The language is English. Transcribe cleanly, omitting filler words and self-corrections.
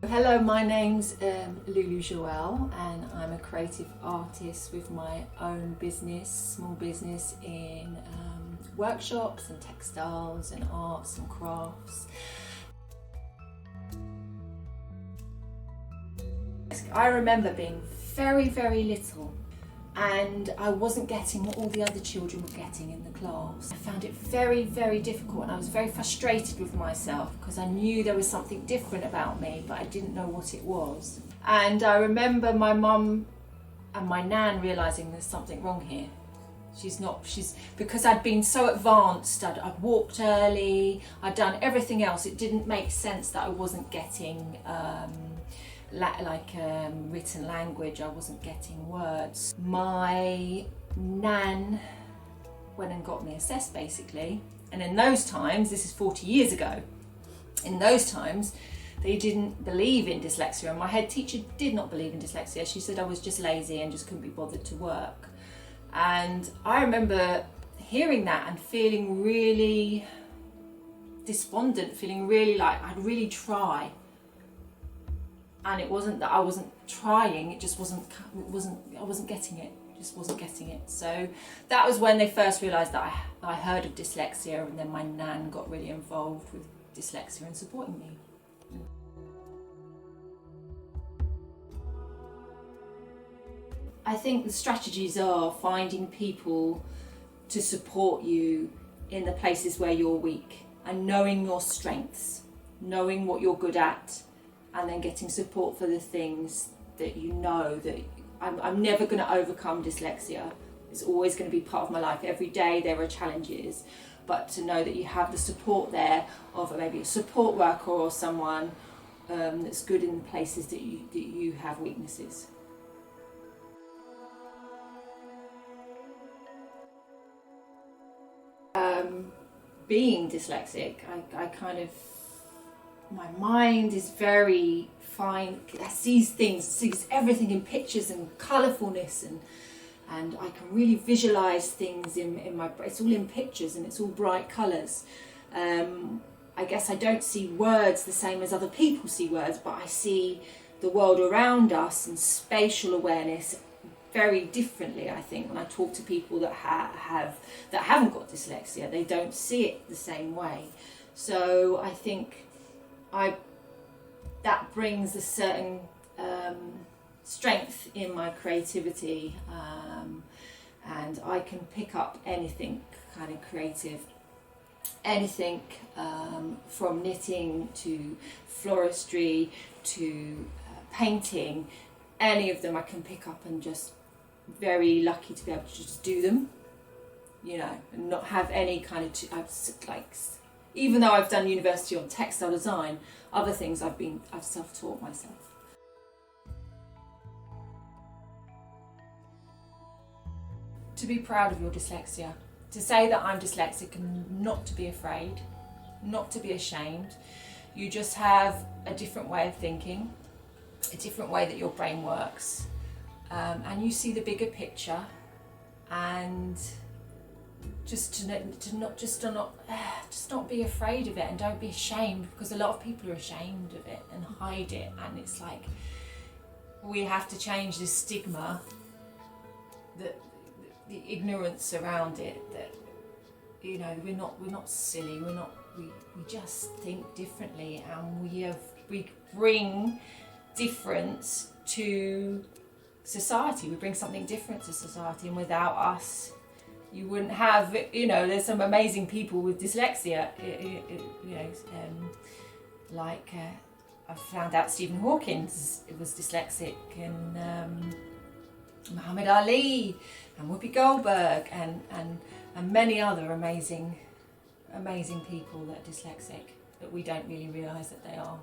Hello, my name's Lulu Joelle, and I'm a creative artist with my own business, small business in workshops and textiles and arts and crafts. I remember being very, very little and I wasn't getting what all the other children were getting in the class. I found it very, very difficult, and I was very frustrated with myself because I knew there was something different about me, but I didn't know what it was. And I remember my mum and my nan realising there's something wrong here. Because I'd been so advanced, I'd walked early, I'd done everything else, it didn't make sense that I wasn't getting written language, I wasn't getting words. My nan went and got me assessed basically, and in those times, this is 40 years ago, in those times they didn't believe in dyslexia, and my head teacher did not believe in dyslexia. She said I was just lazy and just couldn't be bothered to work. And I remember hearing that and feeling really despondent, feeling really like I'd really try. And it wasn't that I wasn't trying, I wasn't getting it, just wasn't getting it. So that was when they first realised that I heard of dyslexia, and then my nan got really involved with dyslexia and supporting me. I think the strategies are finding people to support you in the places where you're weak, and knowing your strengths, knowing what you're good at, and then getting support for the things that you know that I'm never going to overcome dyslexia. It's always going to be part of my life. Every day there are challenges, but to know that you have the support there of maybe a support worker or someone that's good in the places that you have weaknesses. Being dyslexic, my mind is very fine, sees everything in pictures and colourfulness, and I can really visualise things in my brain. It's all in pictures and it's all bright colours. I guess I don't see words the same as other people see words, but I see the world around us and spatial awareness very differently. I think when I talk to people that haven't got dyslexia, they don't see it the same way. So I think that brings a certain strength in my creativity, and I can pick up anything kind of creative, anything from knitting to floristry to painting. Any of them I can pick up, and just very lucky to be able to just do them, and not have any kind of even though I've done university on textile design, other things I've self-taught myself. To be proud of your dyslexia, to say that I'm dyslexic, and not to be afraid, not to be ashamed. You just have a different way of thinking, a different way that your brain works, and you see the bigger picture, and just not be afraid of it, and don't be ashamed, because a lot of people are ashamed of it and hide it, and it's like we have to change this stigma, the ignorance around it, that we're not silly, we just think differently, and we bring difference to society. We bring something different to society, and without us, you wouldn't have, there's some amazing people with dyslexia, I found out Stephen Hawking was dyslexic, and Muhammad Ali, and Whoopi Goldberg, and many other amazing people that are dyslexic, that we don't really realise that they are.